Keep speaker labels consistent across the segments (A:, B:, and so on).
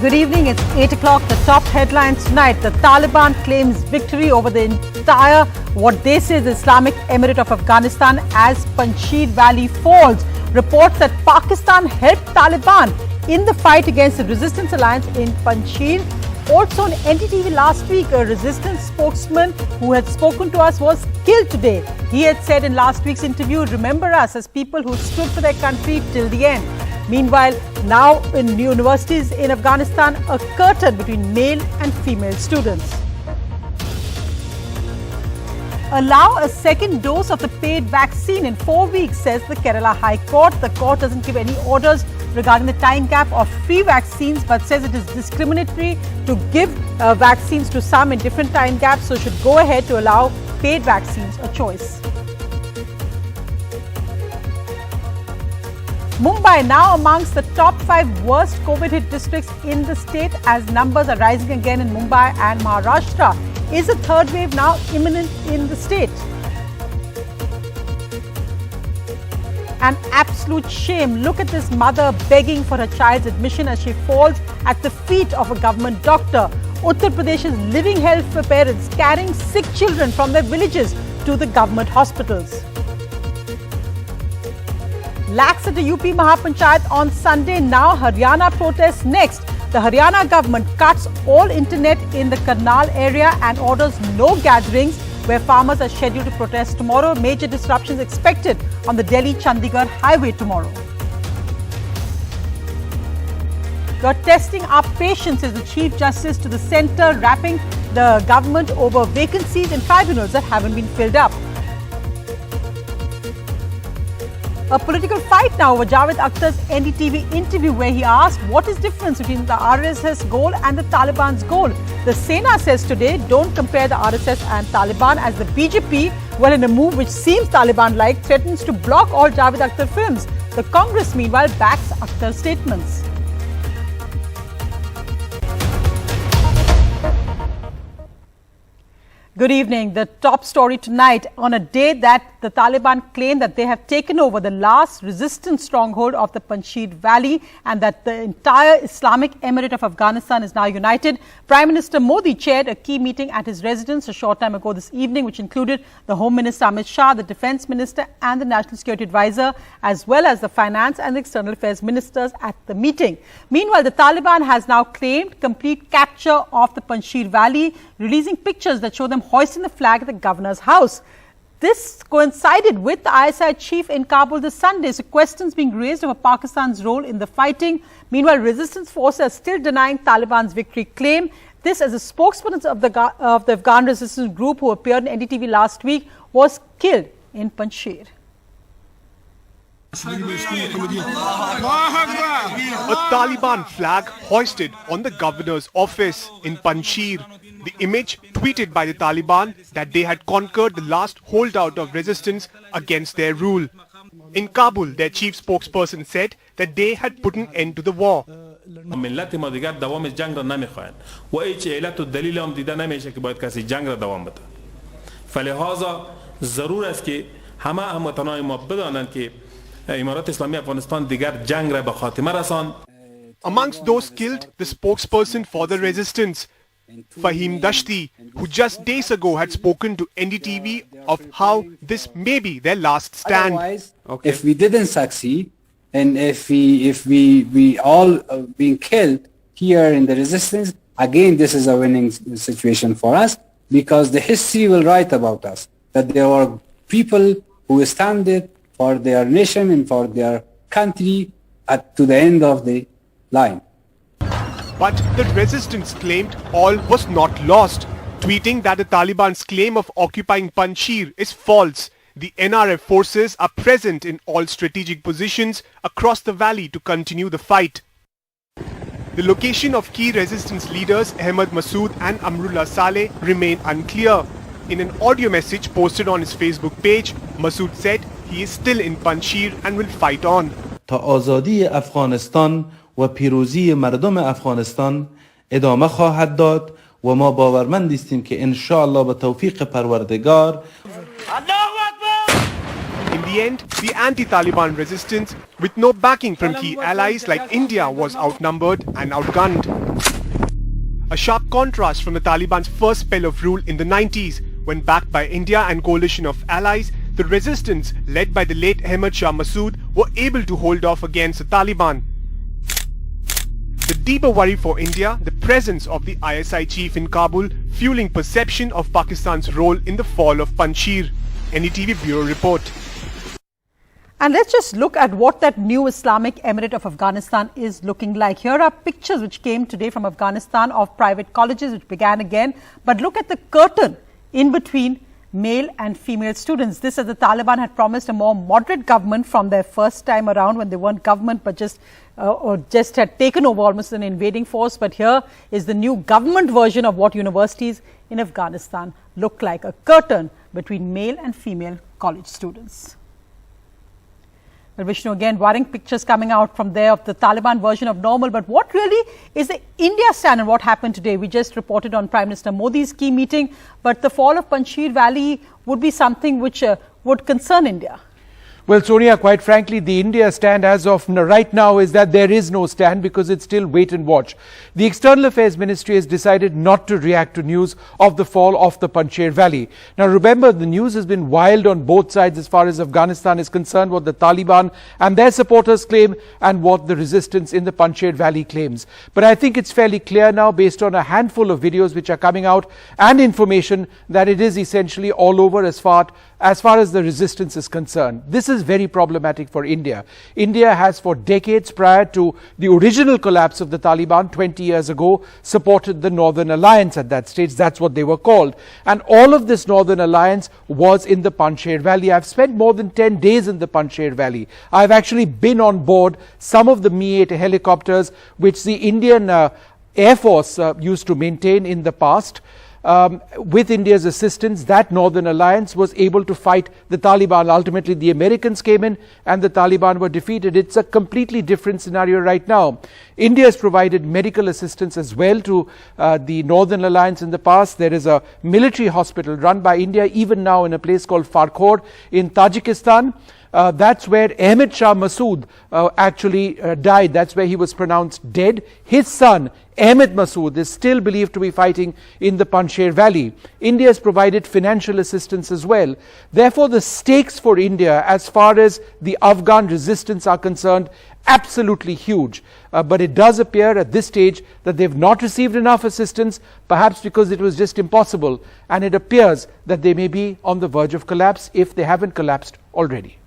A: Good evening, it's 8 o'clock. The top headlines tonight. The Taliban claims victory over the entire, what they say is the Islamic Emirate of Afghanistan as Panjshir Valley falls. Reports that Pakistan helped Taliban in the fight against the resistance alliance in Panjshir. Also on NDTV last week, a resistance spokesman who had spoken to us was killed today. He had said in last week's interview, remember us as people who stood for their country till the end. Meanwhile, now in universities in Afghanistan, a curtain between male and female students. Allow a second dose of the paid vaccine in 4 weeks, says the Kerala High Court. The court doesn't give any orders regarding the time gap of free vaccines, but says it is discriminatory to give vaccines to some in different time gaps, so should go ahead to allow paid vaccines a choice. Mumbai now amongst the top 5 worst COVID-hit districts in the state as numbers are rising again in Mumbai and Maharashtra. Is a third wave now imminent in the state? An absolute shame. Look at this mother begging for her child's admission as she falls at the feet of a government doctor. Uttar Pradesh's living hell for parents carrying sick children from their villages to the government hospitals. Lakhs at the UP Mahapanchayat on Sunday. Now Haryana protests next. The Haryana government cuts all internet in the Karnal area and orders no gatherings where farmers are scheduled to protest tomorrow. Major disruptions expected on the Delhi-Chandigarh highway tomorrow. You're testing our patience, is the Chief Justice to the centre, rapping the government over vacancies in tribunals that haven't been filled up. A political fight now over Javid Akhtar's NDTV interview where he asked what is the difference between the RSS goal and the Taliban's goal. The Sena says today, don't compare the RSS and Taliban, as the BJP, well, in a move which seems Taliban-like, threatens to block all Javid Akhtar films. The Congress, meanwhile, backs Akhtar's statements. Good evening. The top story tonight, on a day that the Taliban claim that they have taken over the last resistance stronghold of the Panjshir Valley and that the entire Islamic Emirate of Afghanistan is now united. Prime Minister Modi chaired a key meeting at his residence a short time ago this evening, which included the Home Minister Amit Shah, the Defence Minister and the National Security Advisor, as well as the Finance and the External Affairs Ministers at the meeting. Meanwhile, the Taliban has now claimed complete capture of the Panjshir Valley, releasing pictures that show them hoisting the flag at the governor's house. This coincided with the ISI chief in Kabul this Sunday, so questions being raised over Pakistan's role in the fighting. Meanwhile, resistance forces are still denying Taliban's victory claim. This, as a spokesman of the Afghan resistance group who appeared in NDTV last week, was killed in Panjshir.
B: A Taliban flag hoisted on the governor's office in Panjshir. The image tweeted by the Taliban that they had conquered the last holdout of resistance against their rule. In Kabul, their chief spokesperson said that they had put an end to the war.
C: ملت ما دیگر دوام جنگ را نمیخواهند و هیچ علت و دلیل هم دیده نمیشه که باید کسی جنگ را دوام بده. فلهذا ضرور است که همه هموطنان ما بدانند که امارات اسلامی افغانستان دیگر جنگ را به خاتمه رساند.
B: Amongst those killed, the spokesperson for the resistance, Fahim Dashti, who just days ago had spoken to NDTV of how this may be their last stand.
D: Otherwise, if we didn't succeed, and if we all being killed here in the resistance, again this is a winning situation for us, because the history will write about us, that there were people who stand for their nation and for their country to the end of the line.
B: But the resistance claimed all was not lost, tweeting that the Taliban's claim of occupying Panjshir is false. The NRF forces are present in all strategic positions across the valley to continue the fight. The location of key resistance leaders Ahmad Masood and Amrullah Saleh remain unclear. In an audio message posted on his Facebook page, Masood said he is still in Panjshir and will fight on.
E: تا آزادی افغانستان و پیروزی مردم افغانستان ادامه خواهد داد و ما باورمند هستیم که ان شاء الله به توفیق پروردگار.
B: In the the end, the anti-Taliban resistance, with no backing from key allies like India, was outnumbered and outgunned. A sharp contrast from the Taliban's first spell of rule in the 90s, when backed by India and coalition of allies, the resistance led by the late Ahmad Shah Massoud were able to hold off against the Taliban. The deeper worry for India, the presence of the ISI chief in Kabul, fueling perception of Pakistan's role in the fall of Panjshir. NDTV Bureau Report.
A: And let's just look at what that new Islamic Emirate of Afghanistan is looking like. Here are pictures which came today from Afghanistan of private colleges which began again. But look at the curtain in between male and female students. This, as the Taliban had promised a more moderate government from their first time around, when they weren't government but just had taken over almost an invading force. But here is the new government version of what universities in Afghanistan look like. A curtain between male and female college students. Well, Vishnu, again, worrying pictures coming out from there of the Taliban version of normal. But what really is the India stand and what happened today? We just reported on Prime Minister Modi's key meeting, but the fall of Panjshir Valley would be something which would concern India.
F: Well, Sonia, quite frankly, the India stand as of right now is that there is no stand because it's still wait and watch. The External Affairs Ministry has decided not to react to news of the fall of the Panjshir Valley. Now, remember, the news has been wild on both sides as far as Afghanistan is concerned, what the Taliban and their supporters claim and what the resistance in the Panjshir Valley claims. But I think it's fairly clear now, based on a handful of videos which are coming out and information, that it is essentially all over as far as the resistance is concerned. This is very problematic for India. India has, for decades prior to the original collapse of the Taliban 20 years ago, supported the Northern Alliance at that stage. That's what they were called. And all of this Northern Alliance was in the Panjshir Valley. I've spent more than 10 days in the Panjshir Valley. I've actually been on board some of the Mi-8 helicopters which the Indian Air Force used to maintain in the past. With India's assistance, that Northern Alliance was able to fight the Taliban. Ultimately, the Americans came in and the Taliban were defeated. It's a completely different scenario right now. India has provided medical assistance as well to the Northern Alliance in the past. There is a military hospital run by India even now in a place called Farkhor in Tajikistan. That's where Ahmad Shah Massoud actually died. That's where he was pronounced dead. His son, Ahmed Massoud, is still believed to be fighting in the Panjshir Valley. India has provided financial assistance as well. Therefore, the stakes for India as far as the Afghan resistance are concerned, absolutely huge. But it does appear at this stage that they've not received enough assistance, perhaps because it was just impossible. And it appears that they may be on the verge of collapse if they haven't collapsed already.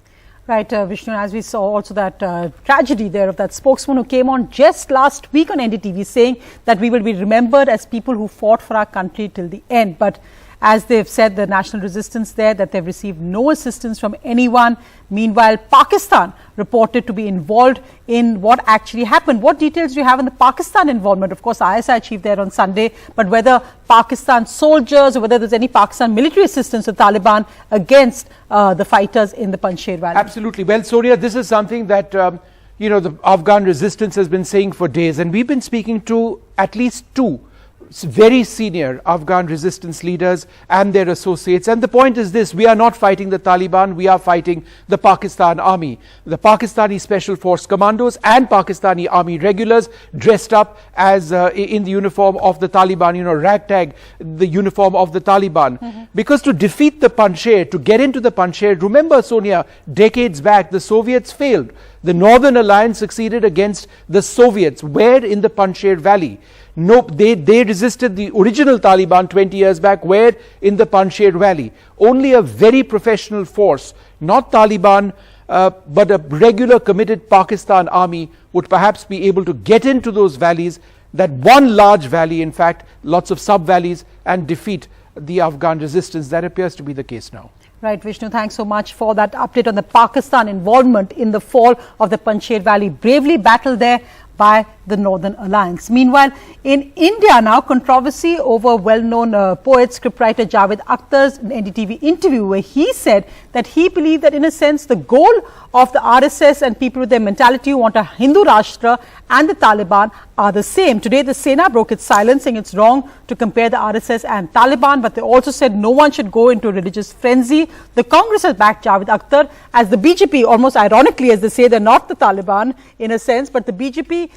A: Right, Vishnu, as we saw also that tragedy there of that spokesman who came on just last week on NDTV saying that we will be remembered as people who fought for our country till the end. But as they've said, the national resistance there, that they've received no assistance from anyone. Meanwhile, Pakistan reported to be involved in what actually happened. What details do you have on the Pakistan involvement? Of course, ISI chief there on Sunday, but whether Pakistan soldiers or whether there's any Pakistan military assistance to Taliban against the fighters in the Panjshir Valley.
F: Absolutely. Well, Sonia, this is something that, the Afghan resistance has been saying for days, and we've been speaking to at least two very senior Afghan resistance leaders and their associates. And the point is this: we are not fighting the Taliban, we are fighting the Pakistan army. The Pakistani Special Force Commandos and Pakistani army regulars dressed up as in the uniform of the Taliban, ragtag, the uniform of the Taliban. Because to defeat the Panjshir, to get into the Panjshir, remember, Sonia, decades back, the Soviets failed. The Northern Alliance succeeded against the Soviets. Where? In the Panjshir Valley. Nope, they resisted the original Taliban 20 years back. Where? In the Panjshir Valley. Only a very professional force, not Taliban, but a regular committed Pakistan army would perhaps be able to get into those valleys, that one large valley, in fact, lots of sub-valleys, and defeat the Afghan resistance. That appears to be the case now.
A: Right, Vishnu, thanks so much for that update on the Pakistan involvement in the fall of the Panjshir Valley. Bravely battled there by the Northern Alliance. Meanwhile, in India now, controversy over well-known poet, scriptwriter Javid Akhtar's NDTV interview, where he said that he believed that in a sense the goal of the RSS and people with their mentality who want a Hindu Rashtra and the Taliban are the same. Today, the Sena broke its silence, saying it's wrong to compare the RSS and Taliban, but they also said no one should go into a religious frenzy. The Congress has backed Javid Akhtar, as the BJP, almost ironically, as they say, they're not the Taliban in a sense, but the BJP,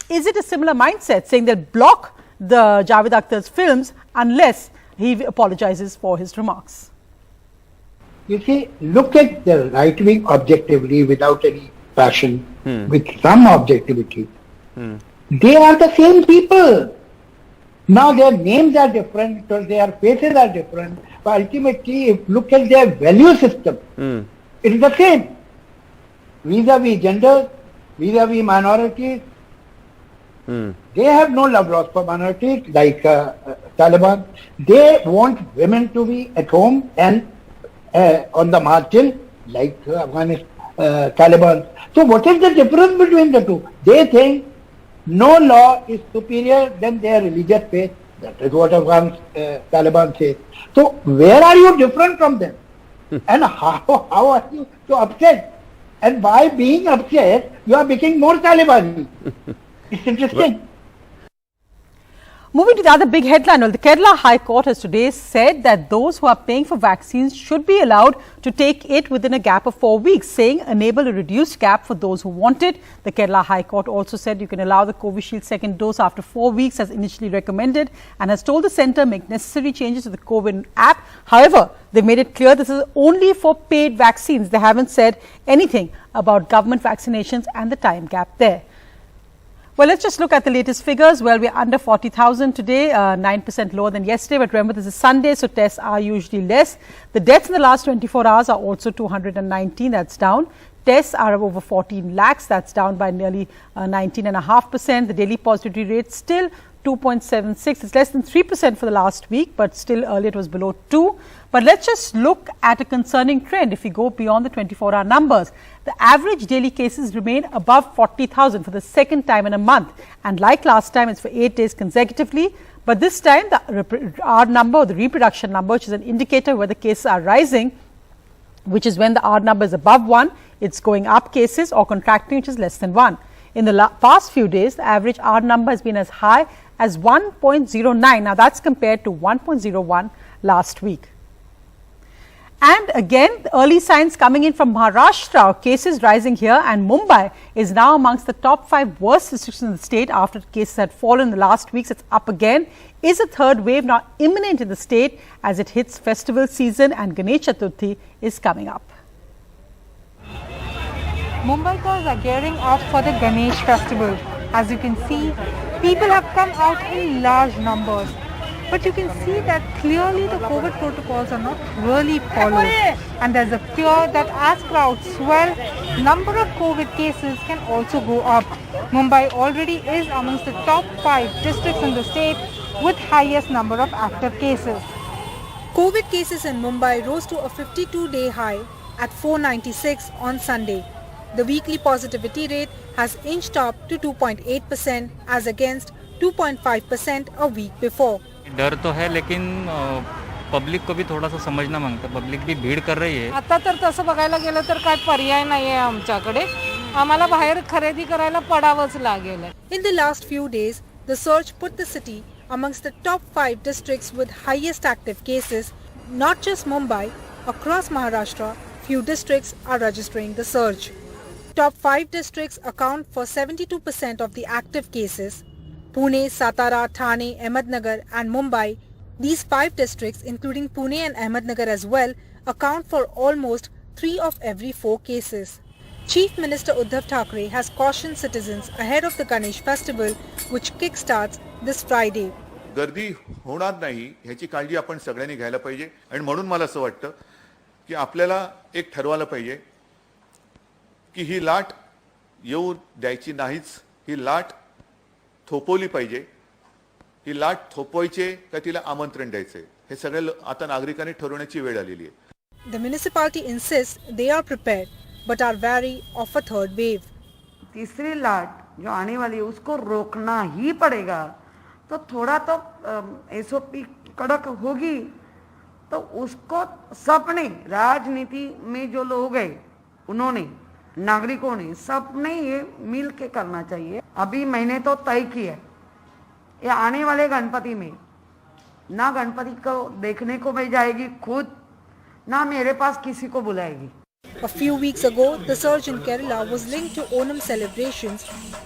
A: is it a similar mindset, saying they'll block the Javid Akhtar's films unless he apologizes for his remarks?
G: You see, look at the right wing objectively, without any passion, with some objectivity. They are the same people. Now their names are different, or their faces are different, but ultimately, if you look at their value system, it is the same. Vis-a-vis gender, vis-a-vis minorities, they have no love lost for minorities like Taliban. They want women to be at home and on the margin like Afghanistan, Taliban. So what is the difference between the two? They think no law is superior than their religious faith. That is what Taliban says. So where are you different from them? And how are you so upset? And by being upset, you are becoming more Taliban. It's interesting.
A: Moving to the other big headline, well, the Kerala High Court has today said that those who are paying for vaccines should be allowed to take it within a gap of 4 weeks, saying enable a reduced gap for those who want it. The Kerala High Court also said you can allow the Covishield second dose after 4 weeks as initially recommended, and has told the centre make necessary changes to the COVID app. However, they made it clear this is only for paid vaccines. They haven't said anything about government vaccinations and the time gap there. Well, let's just look at the latest figures. Well, we're under 40,000 today, 9% lower than yesterday. But remember, this is Sunday, so tests are usually less. The deaths in the last 24 hours are also 219. That's down. Tests are over 14 lakhs. That's down by nearly 19.5%. The daily positivity rate still 2.76. It's less than 3% for the last week, but still earlier it was below 2. But let's just look at a concerning trend. If we go beyond the 24-hour numbers, the average daily cases remain above 40,000 for the second time in a month. And like last time, it's for 8 days consecutively. But this time, the R number, or the reproduction number, which is an indicator where the cases are rising, which is when the R number is above 1, it's going up cases, or contracting, which is less than 1. In the past few days, the average R number has been as high as 1.09. Now, that's compared to 1.01 last week. And again, the early signs coming in from Maharashtra, cases rising here, and Mumbai is now amongst the top 5 worst districts in the state after cases had fallen in the last weeks. It's up again. Is a third wave now imminent in the state as it hits festival season and Ganesh Chaturthi is coming up?
H: Mumbaikars are gearing up for the Ganesh festival. As you can see, people have come out in large numbers. But you can see that clearly the COVID protocols are not really followed. And there's a fear that as crowds swell, number of COVID cases can also go up. Mumbai already is amongst the top 5 districts in the state with highest number of active cases.
I: COVID cases in Mumbai rose to a 52-day high at 496 on Sunday. The weekly positivity rate has inched up to 2.8% as against 2.5% a week before.
J: डर तो है लेकिन public को भी थोड़ा सा समझना मांगता पब्लिक भी भीड़ कर रही है
H: आता तर तसं बघायला गेलं तर काय पर्याय नाहीये आमच्याकडे आम्हाला बाहेर खरेदी करायला पडावंच लागेल.
I: In the last few days, the surge put the city amongst the top 5 districts with highest active cases. Not just Mumbai, across Maharashtra, few districts are registering the surge. Top 5 districts account for 72% of the active cases. Pune, Satara, Thane, Ahmednagar and Mumbai, these 5 districts including Pune and Ahmednagar as well, account for almost 3 of every 4 cases. Chief Minister Uddhav Thackeray has cautioned citizens ahead of the Ganesh festival, which kickstarts this Friday.
K: गर्दी होणार नाही ह्याची काळजी आपण सगळ्यांनी घ्यायला पाहिजे आणि म्हणून मला असं वाटतं की आपल्याला एक ठरवायला पाहिजे की ही लाट येऊ द्यायची नाहीच ही लाट थोपवली पाहिजे ही लाट थोपवायचे का तिला आमंत्रण द्यायचे हे सगळे आता नागरिकांनी ठरवण्याची वेळ आलेली आहे.
I: The municipality insists they are prepared but are wary of a third wave.
L: तीसरी लाट जो आने वाली है उसको रोकना ही पड़ेगा तो थोड़ा तो एसओपी कड़क होगी तो उसको सबने राजनीति में जो लोग हैं उन्होंने नागरिकों ने, सबने ये मिल के करना चाहिए। अभी मैंने तो तय की है, ये आने वाले गणपति में ना गणपति को देखने को मैं जाएगी खुद, ना मेरे पास किसी को बुलाएगी।
I: A few weeks ago, the surge in Kerala was linked to Onam celebrations.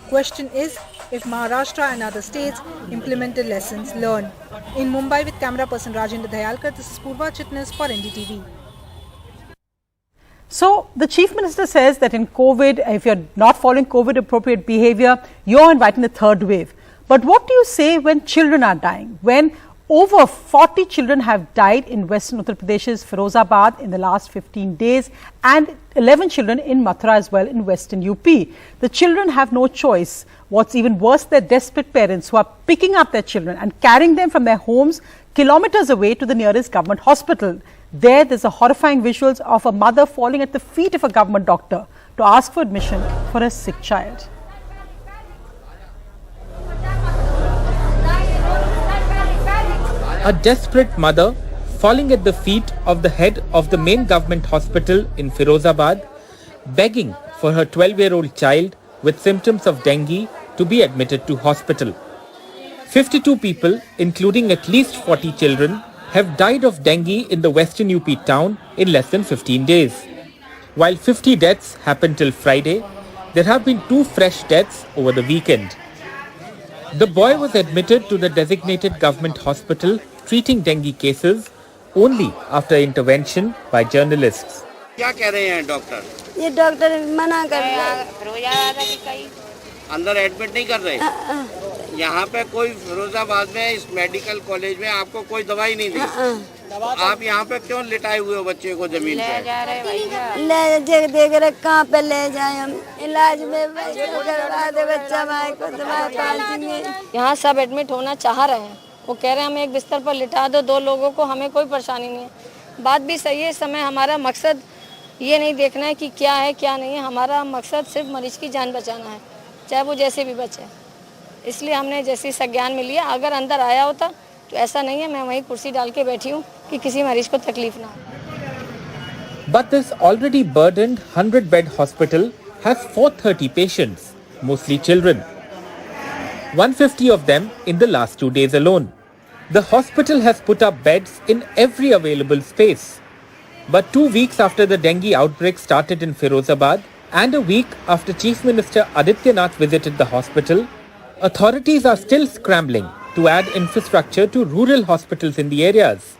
I: Question is if Maharashtra and other states implemented lessons learned. In Mumbai with camera person Rajendra Dayalkar, this is Purva Chitnis for NDTV.
A: So, the Chief Minister says that in COVID, if you're not following COVID appropriate behavior, you're inviting the third wave. But what do you say when children are dying? When over 40 children have died in Western Uttar Pradesh's Firozabad in the last 15 days and 11 children in Mathura as well in Western UP. The children have no choice. What's even worse, they're desperate parents who are picking up their children and carrying them from their homes kilometers away to the nearest government hospital. There's a horrifying visuals of a mother falling at the feet of a government doctor to ask for admission for a sick child.
M: A desperate mother falling at the feet of the head of the main government hospital in Firozabad, begging for her 12-year-old child with symptoms of dengue to be admitted to hospital. 52 people, including at least 40 children, have died of dengue in the Western UP town in less than 15 days. While 50 deaths happened till Friday, there have been 2 fresh deaths over the weekend. The boy was admitted to the designated government hospital treating dengue cases only after intervention by journalists.
N: क्या कह रहे हैं doctor?
O: ये doctor मना कर रहे हैं,
N: अंदर एडमिट नहीं कर रहे। यहाँ पे कोई फिरोजाबाद में इस मेडिकल कॉलेज में आपको कोई दवाई नहीं दी। आप यहाँ पे क्यों लिटाए हुए हो बच्चे को जमीन पे?
O: ले देख रहे कहाँ पे ले जाए हम, इलाज में करवा दे बच्चा भाई को दवाई पाएंगे।
P: यहाँ सब एडमिट होना चाह रहे हैं, वो कह रहे हैं हमें एक बिस्तर पर लिटा दो 2 लोगों को, हमें कोई परेशानी नहीं है। बात भी सही है, इस समय हमारा मकसद ये नहीं देखना है कि क्या है क्या नहीं है, हमारा मकसद सिर्फ मरीज की जान बचाना है, चाहे वो जैसे भी बचे। इसलिए हमने जैसे संज्ञान में लिया, अगर अंदर आया होता तो ऐसा नहीं है, मैं वहीं कुर्सी डाल के बैठी हूँ कि किसी मरीज को तकलीफ ना हो।
M: But this already burdened 100-bed hospital has 430 patients, mostly children. 150 of them in the last 2 days alone. The hospital has put up beds in every available space. But 2 weeks after the dengue outbreak started in Firozabad and a week after Chief Minister Adityanath visited the hospital, authorities are still scrambling to add infrastructure to rural hospitals in the areas,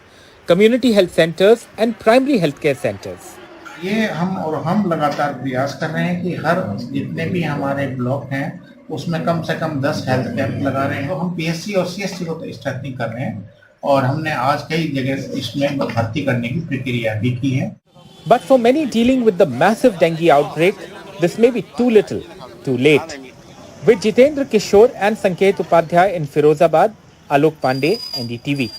M: community health centers and primary healthcare centers.
Q: ये हम लगातार प्रयास कर रहे हैं कि हर जितने भी हमारे ब्लॉक हैं उसमें कम से कम 10 हेल्थ कैंप लगा रहे हैं। हम पीएससी और सीएससी को तो स्ट्रेंथनिंग कर रहे हैं और हमने आज कई जगह इसमें भर्ती करने की प्रक्रिया भी की है।
M: But for many dealing with the massive dengue outbreak, this may be too little, too late. With Jitendra Kishore and Sanket Upadhyay in Firozabad, Alok Pandey, NDTV.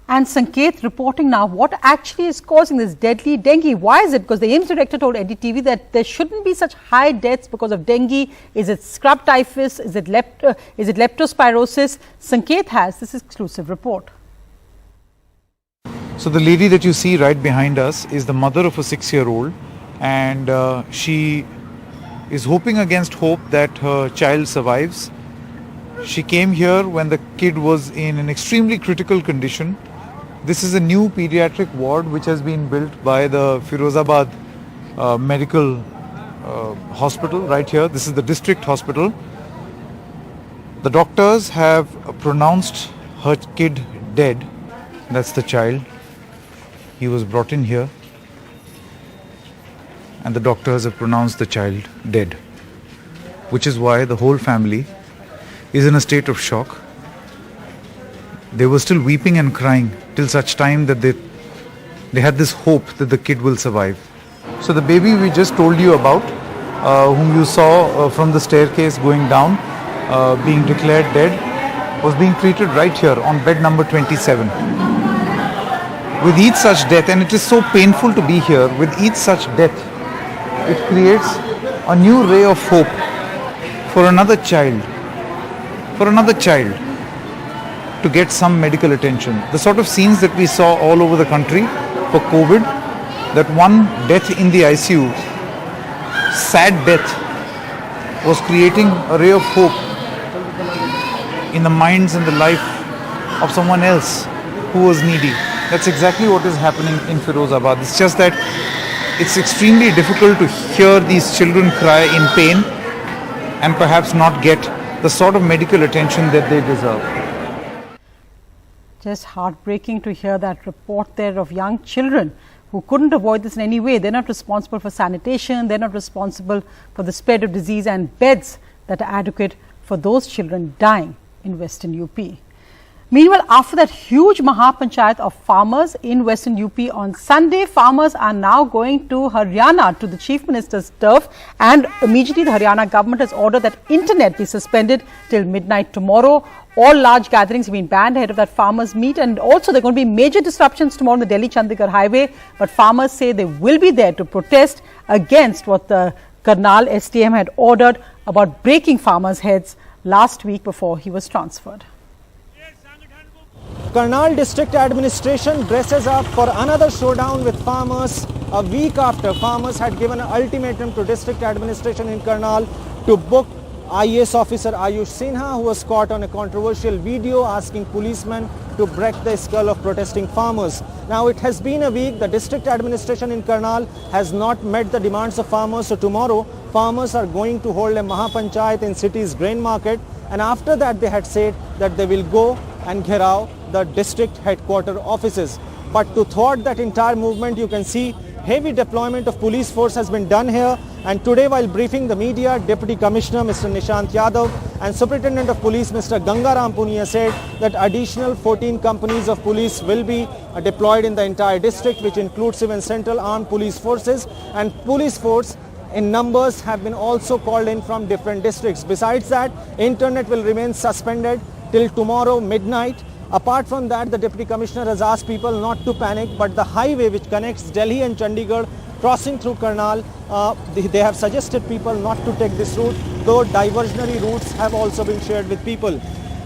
A: And Sanket reporting now what actually is causing this deadly dengue. Why is it? Because the AIMS director told NDTV that there shouldn't be such high deaths because of dengue. Is it scrub typhus? Is it leptospirosis? Sanket has this exclusive report.
R: So the lady that you see right behind us is the mother of a 6-year-old, and she is hoping against hope that her child survives. She came here when the kid was in an extremely critical condition. This is a new pediatric ward which has been built by the Firozabad Medical Hospital right here. This is the district hospital. The doctors have pronounced her kid dead. That's the child. He was brought in here and the doctors have pronounced the child dead, which is why the whole family is in a state of shock. They were still weeping and crying till such time that they had this hope that the kid will survive. So the baby we just told you about, whom you saw from the staircase going down, being declared dead, was being treated right here on bed number 27. With each such death, and it is so painful to be here, with each such death, it creates a new ray of hope for another child to get some medical attention. The sort of scenes that we saw all over the country for COVID, that one death in the ICU sad death was creating a ray of hope in the minds and the life of someone else who was needy. That's exactly what is happening in Firozabad. It's just that it's extremely difficult to hear these children cry in pain and perhaps not get the sort of medical attention that they deserve.
A: Just heartbreaking to hear that report there of young children who couldn't avoid this in any way. They're not responsible for sanitation, they're not responsible for the spread of disease, and beds that are adequate for those children dying in Western UP. Meanwhile, after that huge mahapanchayat of farmers in Western UP on Sunday, farmers are now going to Haryana to the Chief Minister's turf, and immediately the Haryana government has ordered that internet be suspended till midnight tomorrow. All large gatherings have been banned ahead of that farmers meet, and also there are going to be major disruptions tomorrow on the Delhi-Chandigarh highway, but farmers say they will be there to protest against what the Karnal STM had ordered about breaking farmers' heads last week before he was transferred.
S: Karnal District Administration dresses up for another showdown with farmers a week after farmers had given an ultimatum to District Administration in Karnal to book IAS officer Ayush Sinha, who was caught on a controversial video asking policemen to break the skull of protesting farmers. Now it has been a week. The District Administration in Karnal has not met the demands of farmers. So tomorrow farmers are going to hold a mahapanchayat in city's grain market, and after that they had said that they will go and gherao the district headquarter offices. But to thwart that entire movement, you can see heavy deployment of police force has been done here. And today, while briefing the media, Deputy Commissioner Mr. Nishant Yadav and Superintendent of Police Mr. Gangaram Punia said that additional 14 companies of police will be deployed in the entire district, which includes even Central Armed Police Forces, and police force in numbers have been also called in from different districts. Besides that, internet will remain suspended till tomorrow midnight. Apart from that, the Deputy Commissioner has asked people not to panic, but the highway which connects Delhi and Chandigarh crossing through Karnal, they have suggested people not to take this route, though diversionary routes have also been shared with people.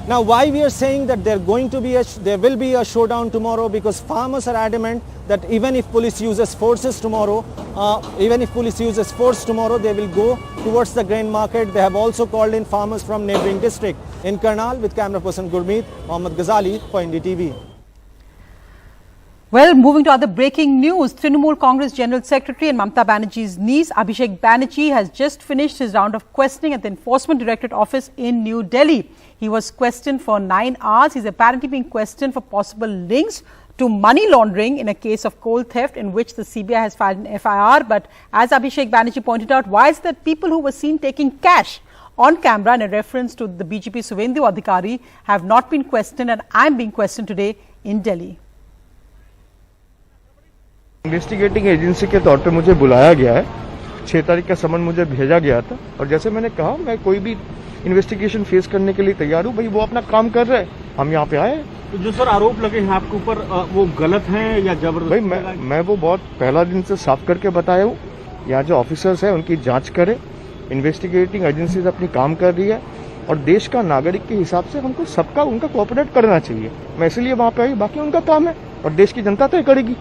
S: Now, why we are saying that there will be a showdown tomorrow, because farmers are adamant that even if police uses force tomorrow, they will go towards the grain market. They have also called in farmers from neighboring district. In Karnal, with camera person Gurmeet, Mohammad Ghazali for NDTV.
A: Well, moving to other breaking news, Tribunal Congress General Secretary and Mamata Banerjee's niece, Abhishek Banerjee, has just finished his round of questioning at the Enforcement Directorate office in New Delhi. He was questioned for 9 hours. He's apparently being questioned for possible links to money laundering in a case of coal theft in which the CBI has filed an FIR. But as Abhishek Banerjee pointed out, why is that people who were seen taking cash on camera in a reference to the BJP Suvendu Adhikari have not been questioned, and I'm being questioned today in Delhi.
T: Investigating agency के तौर पे मुझे बुलाया गया है। 6 तारीख का समन मुझे भेजा गया था, और जैसे मैंने कहा मैं कोई भी इन्वेस्टिगेशन फेस करने के लिए तैयार हूँ। भाई वो अपना काम कर रहे हैं, हम यहाँ पे आए।
U: तो जो सर आरोप लगे हैं आपके ऊपर, वो गलत हैं या जबरदस्ती?
T: भाई मैं वो बहुत पहला दिन से साफ करके बताया हूँ। यहाँ जो ऑफिसर्स हैं उनकी जाँच करें। इन्वेस्टिगेटिंग एजेंसीज अपनी काम कर रही है, और देश का नागरिक के हिसाब से हमको सबका उनका कोऑपरेट करना चाहिए। मैं इसलिए वहाँ पे आई, बाकी उनका काम है और देश की जनता तय करेगी।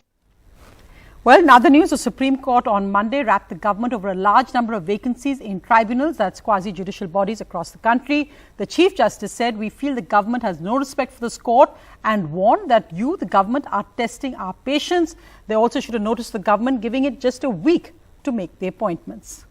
A: Well, in other news, the Supreme Court on Monday wrapped the government over a large number of vacancies in tribunals, that's quasi-judicial bodies across the country. The Chief Justice said, "We feel the government has no respect for this court," and warned that you, the government, are testing our patience. They also should have noticed the government giving it just a week to make the appointments.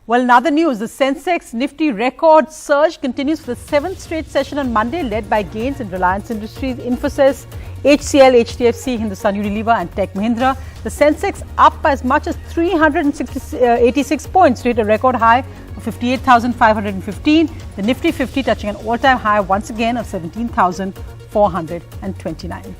A: Well, in other news, the Sensex Nifty record surge continues for the 7th straight session on Monday, led by gains in Reliance Industries, Infosys, HCL, HDFC, Hindustan Unilever and Tech Mahindra. The Sensex up by as much as 386 points to hit a record high of 58,515. The Nifty 50 touching an all-time high once again of 17,429.